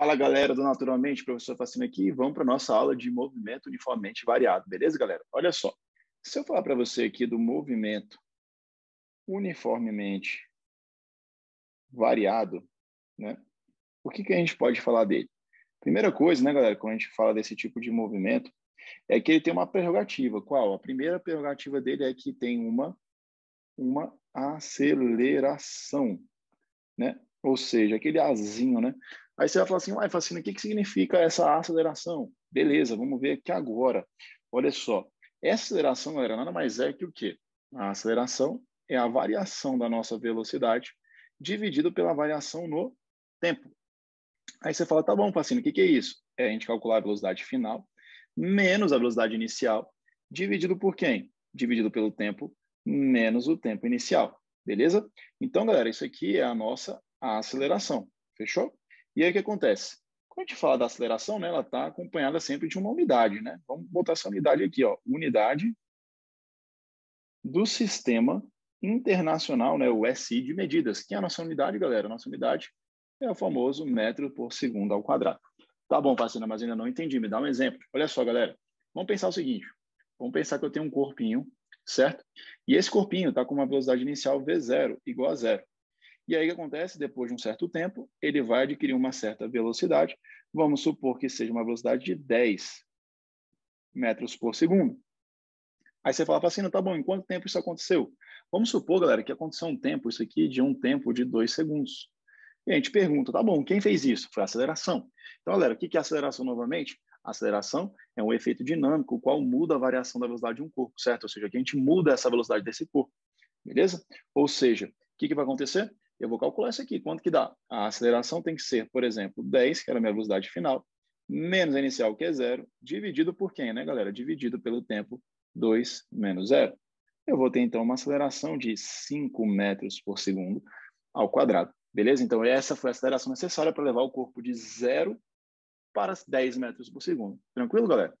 Fala, galera do Naturalmente, professor Facina aqui, e vamos para a nossa aula de movimento uniformemente variado, beleza, galera? Olha só, se eu falar para você aqui do movimento uniformemente variado, né? O que a gente pode falar dele? Primeira coisa, né, galera, quando a gente fala desse tipo de movimento, é que ele tem uma prerrogativa. Qual? A primeira prerrogativa dele é que tem uma aceleração, né? Ou seja, aquele azinho, né? Aí você vai falar assim, Facina, o que significa essa aceleração? Beleza, vamos ver aqui agora. Olha só, essa aceleração, galera, nada mais é que o quê? A aceleração é a variação da nossa velocidade dividido pela variação no tempo. Aí você fala, tá bom, Facina, o que é isso? É a gente calcular a velocidade final menos a velocidade inicial, dividido por quem? Dividido pelo tempo menos o tempo inicial, beleza? Então, galera, isso aqui é a nossa aceleração, fechou? E aí o que acontece? Quando a gente fala da aceleração, né, ela está acompanhada sempre de uma unidade, né? Vamos botar essa unidade aqui, ó, unidade do Sistema Internacional, né, o SI de medidas. Que é a nossa unidade, galera? A nossa unidade é o famoso metro por segundo ao quadrado. Tá bom, Facina, mas ainda não entendi. Me dá um exemplo. Olha só, galera. Vamos pensar o seguinte. Vamos pensar que eu tenho um corpinho, certo? E esse corpinho está com uma velocidade inicial V0 igual a zero. E aí o que acontece? Depois de um certo tempo, ele vai adquirir uma certa velocidade. Vamos supor que seja uma velocidade de 10 metros por segundo. Aí você fala assim, tá bom, em quanto tempo isso aconteceu? Vamos supor, galera, que aconteceu um tempo, isso aqui, de um tempo de 2 segundos. E a gente pergunta, tá bom, quem fez isso? Foi a aceleração. Então, galera, o que é aceleração novamente? A aceleração é um efeito dinâmico, o qual muda a variação da velocidade de um corpo, certo? Ou seja, que a gente muda essa velocidade desse corpo, beleza? Ou seja, o que vai acontecer? Eu vou calcular isso aqui, quanto que dá? A aceleração tem que ser, por exemplo, 10, que era a minha velocidade final, menos a inicial, que é zero, dividido por quem, né, galera? Dividido pelo tempo 2 menos zero. Eu vou ter, então, uma aceleração de 5 metros por segundo ao quadrado. Beleza? Então, essa foi a aceleração necessária para levar o corpo de 0 para 10 metros por segundo. Tranquilo, galera?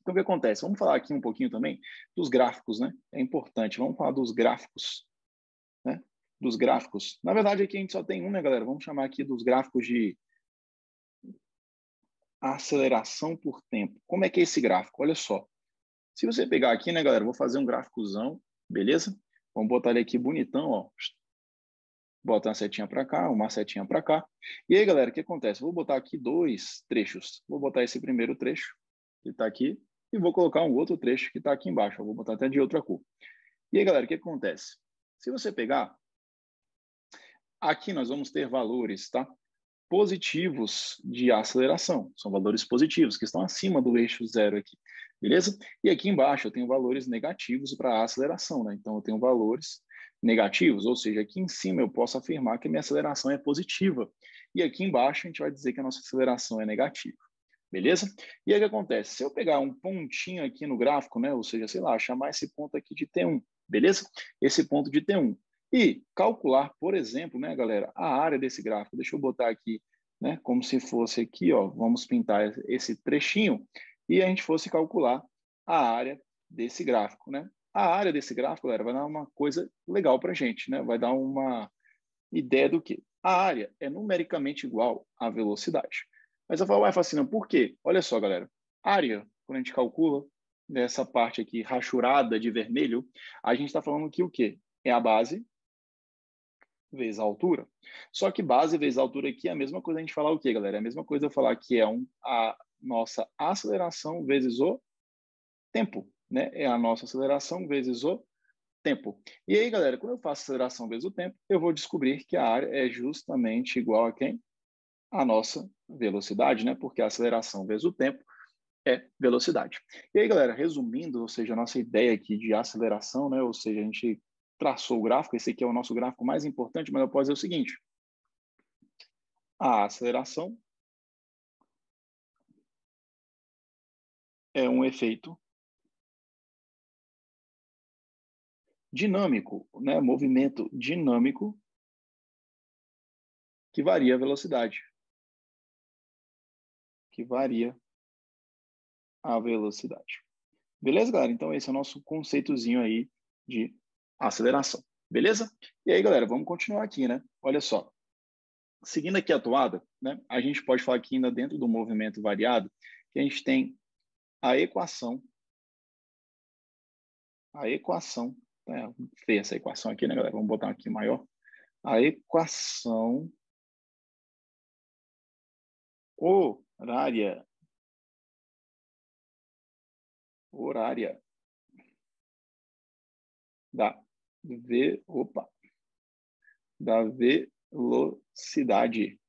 Então, o que acontece? Vamos falar aqui um pouquinho também dos gráficos, né? É importante. Vamos falar dos gráficos, né? Dos gráficos. Na verdade, aqui a gente só tem um, né, galera? Vamos chamar aqui dos gráficos de aceleração por tempo. Como é que é esse gráfico? Olha só. Se você pegar aqui, né, galera? Vou fazer um gráficozão, beleza? Vamos botar ele aqui bonitão, ó. Bota uma setinha para cá, uma setinha para cá. E aí, galera, o que acontece? Vou botar aqui dois trechos. Vou botar esse primeiro trecho, que está aqui, e vou colocar um outro trecho que está aqui embaixo. Eu vou botar até de outra cor. E aí, galera, o que acontece? Se você pegar, aqui nós vamos ter valores, tá? Positivos de aceleração. São valores positivos, que estão acima do eixo zero aqui. Beleza? E aqui embaixo eu tenho valores negativos para a aceleração, né? Então, eu tenho valores negativos, ou seja, aqui em cima eu posso afirmar que a minha aceleração é positiva. E aqui embaixo a gente vai dizer que a nossa aceleração é negativa. Beleza? E aí o que acontece? Se eu pegar um pontinho aqui no gráfico, né? Ou seja, sei lá, chamar esse ponto aqui de T1, beleza? Esse ponto de T1. E calcular, por exemplo, né, galera, a área desse gráfico. Deixa eu botar aqui, né, como se fosse aqui, ó, vamos pintar esse trechinho e a gente fosse calcular a área desse gráfico, né? A área desse gráfico, galera, vai dar uma coisa legal para a gente, né? Vai dar uma ideia do que a área é numericamente igual à velocidade. Mas eu falo, Facina, por quê? Olha só, galera, área, quando a gente calcula nessa parte aqui rachurada de vermelho, a gente está falando que o quê? É a base vezes a altura. Só que base vezes a altura aqui é a mesma coisa a gente falar o quê, galera? É a mesma coisa eu falar que é a nossa aceleração vezes o tempo, né? É a nossa aceleração vezes o tempo. E aí, galera, quando eu faço aceleração vezes o tempo, eu vou descobrir que a área é justamente igual a quem? A nossa velocidade, né? Porque a aceleração vezes o tempo é velocidade. E aí, galera, resumindo, ou seja, a nossa ideia aqui de aceleração, né? Ou seja, a gente traçou o gráfico, esse aqui é o nosso gráfico mais importante, mas eu posso dizer o seguinte: a aceleração é um efeito dinâmico, né? Movimento dinâmico que varia a velocidade. Que varia a velocidade. Beleza, galera? Então, esse é o nosso conceitozinho aí de aceleração. Beleza? E aí, galera, vamos continuar aqui, né? Olha só. Seguindo aqui a toada, né, a gente pode falar que ainda dentro do movimento variado, que a gente tem a equação, feia essa equação aqui, né, galera? Vamos botar aqui maior. A equação horária da velocidade.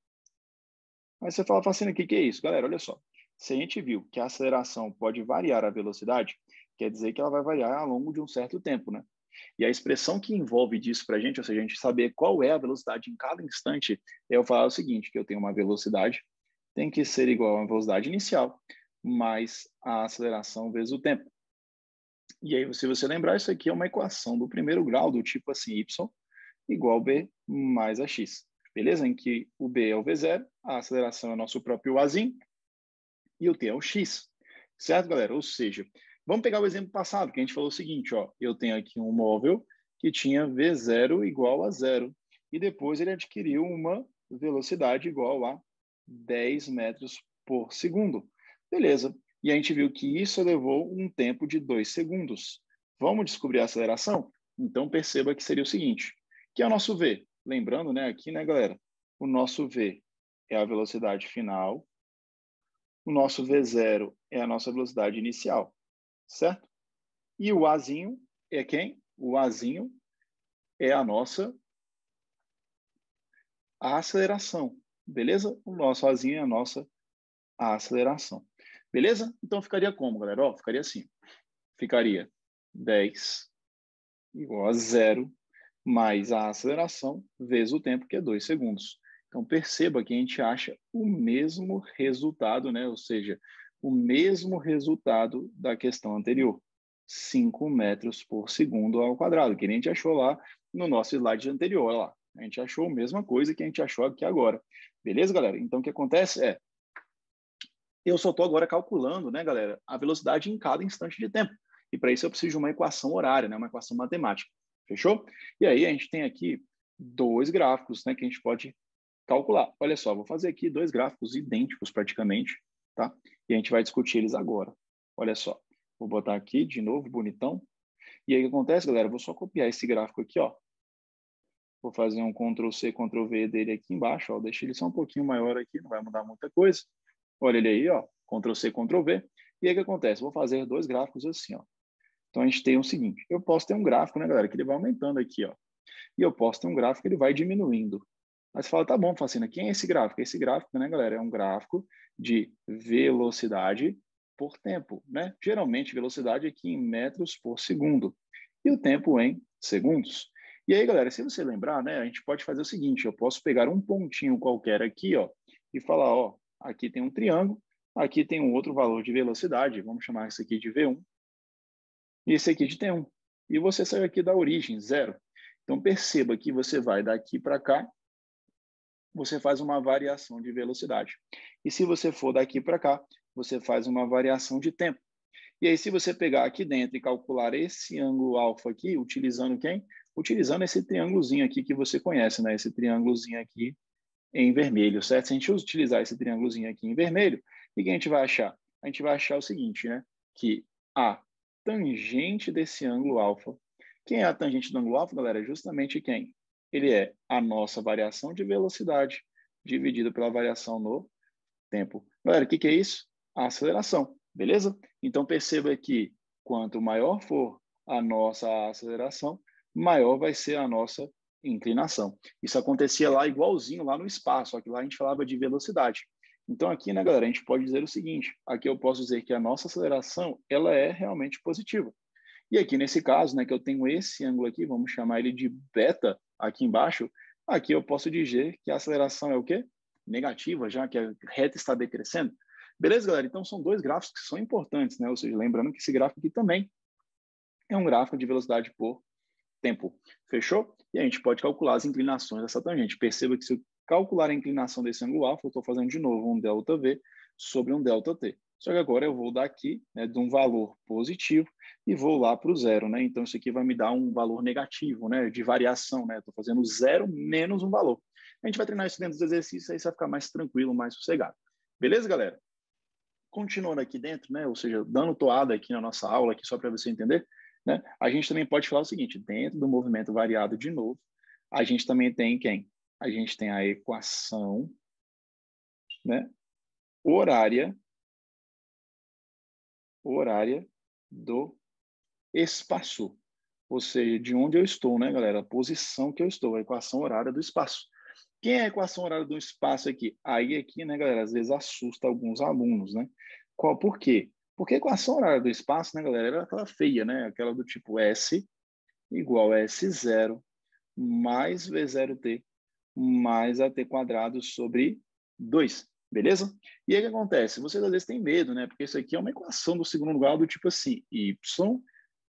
Aí você fala assim, o que é isso? Galera, olha só. Se a gente viu que a aceleração pode variar a velocidade, quer dizer que ela vai variar ao longo de um certo tempo, né? E a expressão que envolve disso para a gente, ou seja, a gente saber qual é a velocidade em cada instante, é eu falar o seguinte, que eu tenho uma velocidade, tem que ser igual à velocidade inicial, mais a aceleração vezes o tempo. E aí, se você lembrar, isso aqui é uma equação do primeiro grau, do tipo assim, y igual b mais a x. Beleza? Em que o b é o v0, a aceleração é o nosso próprio azinho, e o t é o x. Certo, galera? Ou seja, vamos pegar o exemplo passado, que a gente falou o seguinte, ó, eu tenho aqui um móvel que tinha v0 igual a 0, e depois ele adquiriu uma velocidade igual a 10 metros por segundo. Beleza. E a gente viu que isso levou um tempo de 2 segundos. Vamos descobrir a aceleração? Então, perceba que seria o seguinte, que é o nosso v. Lembrando, né, aqui, né, galera? O nosso v é a velocidade final, o nosso v0 é a nossa velocidade inicial, certo? E o azinho é quem? O azinho é a nossa aceleração, beleza? O nosso azinho é a nossa aceleração, beleza? Então ficaria como, galera? Ó, ficaria assim, ficaria 10 igual a 0 mais a aceleração vezes o tempo, que é 2 segundos. Então, perceba que a gente acha o mesmo resultado, né? Ou seja, o mesmo resultado da questão anterior, 5 metros por segundo ao quadrado, que a gente achou lá no nosso slide anterior. Olha lá, a gente achou a mesma coisa que a gente achou aqui agora. Beleza, galera? Então, o que acontece é, eu só estou agora calculando, né, galera, a velocidade em cada instante de tempo. E para isso eu preciso de uma equação horária, né, uma equação matemática. Fechou? E aí a gente tem aqui dois gráficos, né, que a gente pode calcular. Olha só, vou fazer aqui dois gráficos idênticos praticamente, tá? E a gente vai discutir eles agora. Olha só, vou botar aqui de novo, bonitão. E aí o que acontece, galera? Eu vou só copiar esse gráfico aqui, ó. Vou fazer um Ctrl+C, Ctrl+V dele aqui embaixo, ó. Deixa ele só um pouquinho maior aqui, não vai mudar muita coisa. Olha ele aí, ó. Ctrl+C, Ctrl+V. E aí o que acontece? Vou fazer dois gráficos assim, ó. Então a gente tem o seguinte, eu posso ter um gráfico, né, galera, que ele vai aumentando aqui, ó. E eu posso ter um gráfico que ele vai diminuindo. Aí você fala, tá bom, Facina, quem é esse gráfico? Esse gráfico, né, galera, é um gráfico de velocidade por tempo, né? Geralmente, velocidade aqui em metros por segundo. E o tempo em segundos. E aí, galera, se você lembrar, né, a gente pode fazer o seguinte, eu posso pegar um pontinho qualquer aqui, ó, e falar, ó, aqui tem um triângulo, aqui tem um outro valor de velocidade, vamos chamar isso aqui de V1, e esse aqui de T1. E você saiu aqui da origem, 0. Então, perceba que você vai daqui para cá, você faz uma variação de velocidade. E se você for daqui para cá, você faz uma variação de tempo. E aí, se você pegar aqui dentro e calcular esse ângulo alfa aqui, utilizando quem? Utilizando esse triângulozinho aqui que você conhece, né? Esse triângulozinho aqui em vermelho, certo? Se a gente utilizar esse triângulozinho aqui em vermelho, o que a gente vai achar? A gente vai achar o seguinte, né? Que a tangente desse ângulo alfa. Quem é a tangente do ângulo alfa, galera? É justamente quem? Ele é a nossa variação de velocidade dividida pela variação no tempo. Galera, o que é isso? A aceleração, beleza? Então, perceba que quanto maior for a nossa aceleração, maior vai ser a nossa inclinação. Isso acontecia lá igualzinho, lá no espaço, só que lá a gente falava de velocidade. Então, aqui, né, galera, a gente pode dizer o seguinte, aqui eu posso dizer que a nossa aceleração, ela é realmente positiva. E aqui, nesse caso, né, que eu tenho esse ângulo aqui, vamos chamar ele de beta, aqui embaixo, aqui eu posso dizer que a aceleração é o quê? Negativa, já que a reta está decrescendo. Beleza, galera? Então, são dois gráficos que são importantes, né? Ou seja, lembrando que esse gráfico aqui também é um gráfico de velocidade por tempo. Fechou? E a gente pode calcular as inclinações dessa tangente. Perceba que se eu calcular a inclinação desse ângulo alfa, eu estou fazendo de novo um ΔV sobre um ΔT. Só que agora eu vou daqui, né, de um valor positivo e vou lá para o zero, né? Então, isso aqui vai me dar um valor negativo, né, de variação, né? Estou fazendo zero menos um valor. A gente vai treinar isso dentro dos exercícios, aí você vai ficar mais tranquilo, mais sossegado. Beleza, galera? Continuando aqui dentro, né, ou seja, dando toada aqui na nossa aula, aqui só para você entender, né, a gente também pode falar o seguinte, dentro do movimento variado de novo, a gente também tem quem? A gente tem a equação, né, horária do espaço, ou seja, de onde eu estou, né, galera? A posição que eu estou, a equação horária do espaço. Quem é a equação horária do espaço aqui? Aí aqui, né, galera, às vezes assusta alguns alunos, né? Por quê? Porque a equação horária do espaço, né, galera, era aquela feia, né? Aquela do tipo S igual a S0 mais V0T mais AT quadrado sobre 2, beleza? E aí o que acontece? Vocês às vezes têm medo, né? Porque isso aqui é uma equação do segundo grau do tipo assim, Y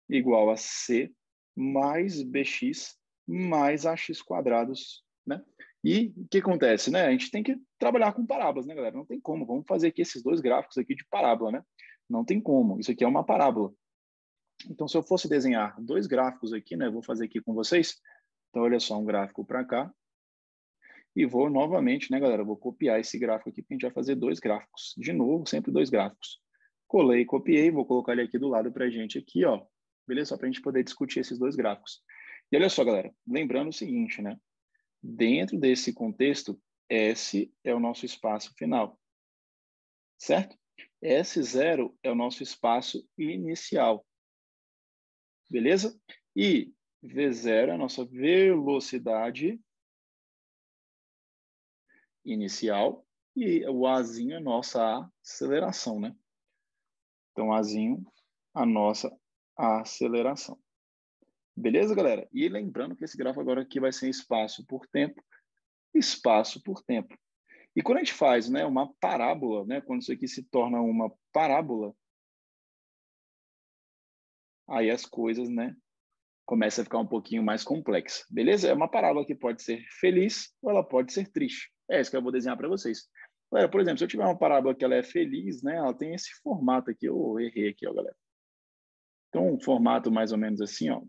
igual a C mais BX mais AX quadrados, né? E o que acontece, né? A gente tem que trabalhar com parábolas, né, galera? Não tem como. Vamos fazer aqui esses dois gráficos aqui de parábola, né? Não tem como. Isso aqui é uma parábola. Então, se eu fosse desenhar dois gráficos aqui, né? Vou fazer aqui com vocês. Então, olha só, um gráfico para cá. E vou novamente, né, galera? Vou copiar esse gráfico aqui, porque a gente vai fazer dois gráficos. De novo, sempre dois gráficos. Colei, copiei, vou colocar ele aqui do lado para a gente aqui, ó. Beleza? Só para a gente poder discutir esses dois gráficos. E olha só, galera, lembrando o seguinte, né? Dentro desse contexto, S é o nosso espaço final, certo? S0 é o nosso espaço inicial, beleza? E V0 é a nossa velocidade inicial e o Azinho é a nossa aceleração, né? Então, Azinho, a nossa aceleração. Beleza, galera? E lembrando que esse gráfico agora aqui vai ser espaço por tempo, espaço por tempo. E quando a gente faz, né, uma parábola, né, quando isso aqui se torna uma parábola, aí as coisas, né, começam a ficar um pouquinho mais complexas. Beleza? É uma parábola que pode ser feliz ou ela pode ser triste. É isso que eu vou desenhar para vocês. Galera, por exemplo, se eu tiver uma parábola que ela é feliz, né, ela tem esse formato aqui. Eu errei aqui, ó, galera. Então, um formato mais ou menos assim, ó.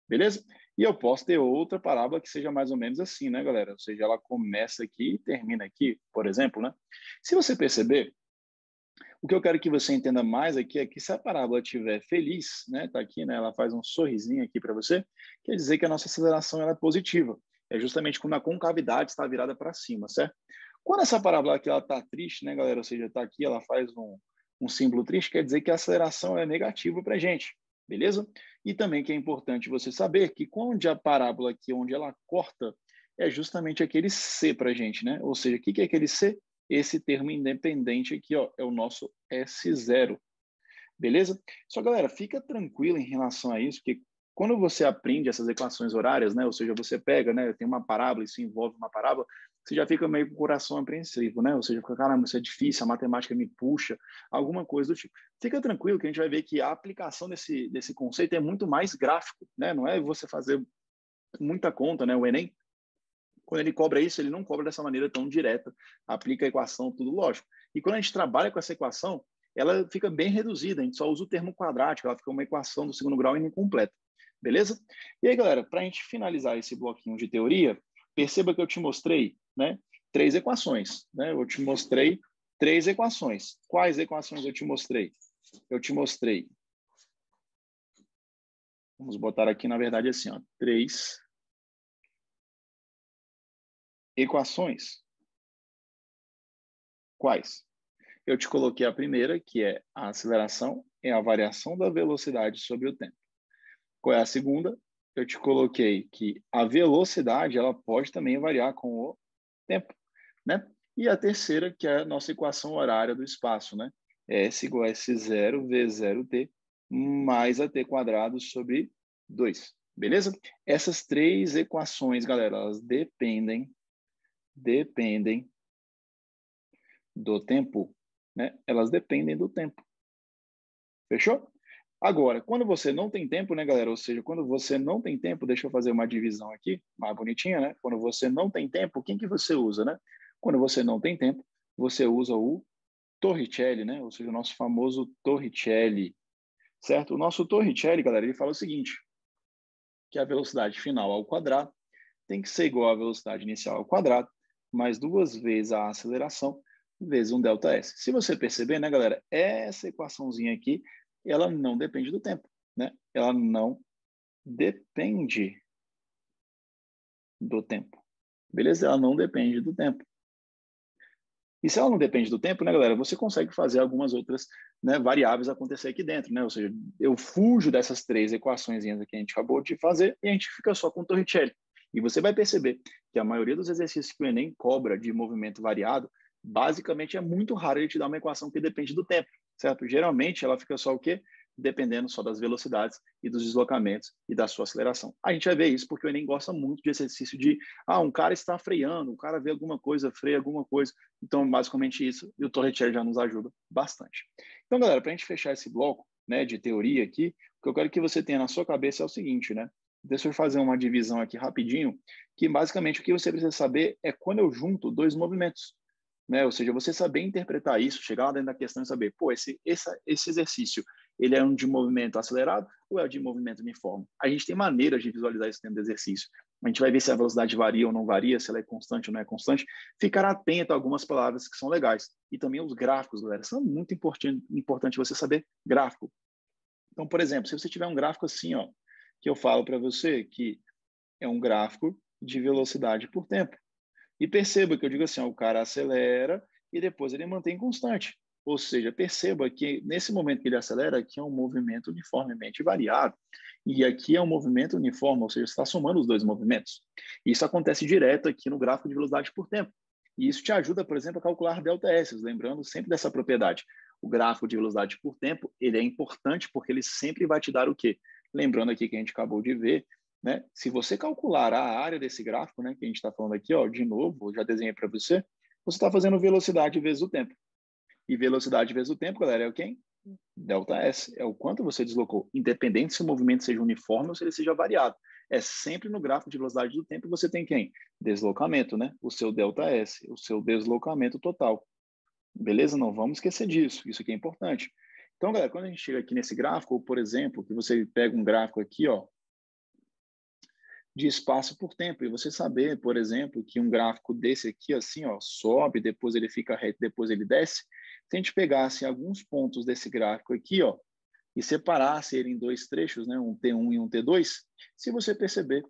Beleza? E eu posso ter outra parábola que seja mais ou menos assim, né, galera? Ou seja, ela começa aqui e termina aqui, por exemplo, né? Se você perceber, o que eu quero que você entenda mais aqui é que se a parábola estiver feliz, né, tá aqui, né, ela faz um sorrisinho aqui para você, quer dizer que a nossa aceleração ela é positiva. É justamente quando a concavidade está virada para cima, certo? Quando essa parábola aqui ela está triste, né, galera? Ou seja, está aqui, ela faz um símbolo triste, quer dizer que a aceleração é negativa para a gente, beleza? E também que é importante você saber que onde a parábola aqui, onde ela corta, é justamente aquele C para a gente, né? Ou seja, o que é aquele C? Esse termo independente aqui, ó, é o nosso S0, beleza? Só, galera, fica tranquilo em relação a isso, porque quando você aprende essas equações horárias, né, ou seja, você pega, né, tem uma parábola, isso envolve uma parábola, você já fica meio com o coração apreensivo, né? Ou seja, fica, caramba, isso é difícil, a matemática me puxa, alguma coisa do tipo. Fica tranquilo que a gente vai ver que a aplicação desse conceito é muito mais gráfico, né? Não é você fazer muita conta, né? O Enem, quando ele cobra isso, ele não cobra dessa maneira tão direta, aplica a equação, tudo lógico. E quando a gente trabalha com essa equação, ela fica bem reduzida, a gente só usa o termo quadrático, ela fica uma equação do segundo grau incompleta, beleza? E aí, galera, para a gente finalizar esse bloquinho de teoria, perceba que eu te mostrei, né, 3 equações, né? Eu te mostrei 3 equações. Quais equações eu te mostrei? Eu te mostrei, vamos botar aqui, na verdade, assim, ó, 3 equações. Quais? Eu te coloquei a primeira, que é a aceleração, é a variação da velocidade sobre o tempo. Qual é a segunda? Eu te coloquei que a velocidade ela pode também variar com o tempo, né? E a terceira, que é a nossa equação horária do espaço, né? S igual a S0 V0T mais AT quadrado sobre 2, beleza? Essas 3 equações, galera, elas dependem do tempo, né? Elas dependem do tempo. Fechou? Agora, quando você não tem tempo, né, galera? Ou seja, quando você não tem tempo, deixa eu fazer uma divisão aqui, mais bonitinha, né? Quando você não tem tempo, quem que você usa, né? Quando você não tem tempo, você usa o Torricelli, né? Ou seja, o nosso famoso Torricelli, certo? O nosso Torricelli, galera, ele fala o seguinte, que a velocidade final ao quadrado tem que ser igual à velocidade inicial ao quadrado, mais 2 vezes a aceleração, vezes um ΔS. Se você perceber, né, galera, essa equaçãozinha aqui, ela não depende do tempo, né? Ela não depende do tempo, beleza? Ela não depende do tempo. E se ela não depende do tempo, né, galera, você consegue fazer algumas outras, né, variáveis acontecer aqui dentro, né? Ou seja, eu fujo dessas 3 equações que a gente acabou de fazer e a gente fica só com o Torricelli. E você vai perceber que a maioria dos exercícios que o Enem cobra de movimento variado, basicamente é muito raro ele te dar uma equação que depende do tempo, certo? Geralmente ela fica só o quê? Dependendo só das velocidades e dos deslocamentos e da sua aceleração. A gente vai ver isso porque o Enem gosta muito de exercício de, um cara está freando, o cara vê alguma coisa, freia alguma coisa. Então, basicamente isso, e o Torricelli já nos ajuda bastante. Então, galera, para a gente fechar esse bloco, né, de teoria aqui, o que eu quero que você tenha na sua cabeça é o seguinte, né? Deixa eu fazer uma divisão aqui rapidinho, que basicamente o que você precisa saber é quando eu junto 2 movimentos, né? Ou seja, você saber interpretar isso, chegar lá dentro da questão e saber, pô, esse exercício, ele é um de movimento acelerado ou é de movimento uniforme? A gente tem maneiras de visualizar isso dentro do exercício. A gente vai ver se a velocidade varia ou não varia, se ela é constante ou não é constante. Ficar atento a algumas palavras que são legais. E também os gráficos, galera. São muito importante você saber gráfico. Então, por exemplo, se você tiver um gráfico assim, ó, que eu falo para você que é um gráfico de velocidade por tempo. E perceba que eu digo assim, ó, o cara acelera e depois ele mantém constante. Ou seja, perceba que nesse momento que ele acelera, aqui é um movimento uniformemente variado. E aqui é um movimento uniforme, ou seja, você está somando os 2 movimentos. Isso acontece direto aqui no gráfico de velocidade por tempo. E isso te ajuda, por exemplo, a calcular ΔS, lembrando sempre dessa propriedade. O gráfico de velocidade por tempo, ele é importante porque ele sempre vai te dar o quê? Lembrando aqui que a gente acabou de ver, né? Se você calcular a área desse gráfico, né, que a gente está falando aqui, ó, de novo, eu já desenhei para você, você está fazendo velocidade vezes o tempo. E velocidade vezes o tempo, galera, é o quem? ΔS. É o quanto você deslocou, independente se o movimento seja uniforme ou se ele seja variado. É sempre no gráfico de velocidade do tempo você tem quem? Deslocamento, né? O seu ΔS, o seu deslocamento total. Beleza? Não vamos esquecer disso. Isso aqui é importante. Então, galera, quando a gente chega aqui nesse gráfico, ou, por exemplo, que você pega um gráfico aqui, ó, de espaço por tempo, e você saber, por exemplo, que um gráfico desse aqui, assim, ó, sobe, depois ele fica reto, depois ele desce, se a gente pegasse alguns pontos desse gráfico aqui, ó, e separasse ele em 2 trechos, né, um T1 e um T2, se você perceber,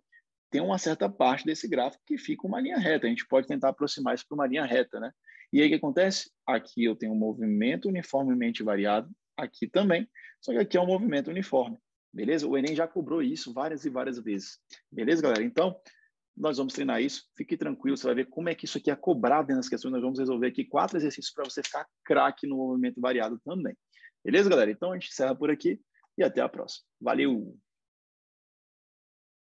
tem uma certa parte desse gráfico que fica uma linha reta. A gente pode tentar aproximar isso para uma linha reta, né? E aí o que acontece? Aqui eu tenho um movimento uniformemente variado, aqui também, só que aqui é um movimento uniforme. Beleza? O Enem já cobrou isso várias e várias vezes. Beleza, galera? Então, nós vamos treinar isso. Fique tranquilo, você vai ver como é que isso aqui é cobrado dentro das questões. Nós vamos resolver aqui 4 exercícios para você ficar craque no movimento variado também. Beleza, galera? Então, a gente encerra por aqui e até a próxima. Valeu!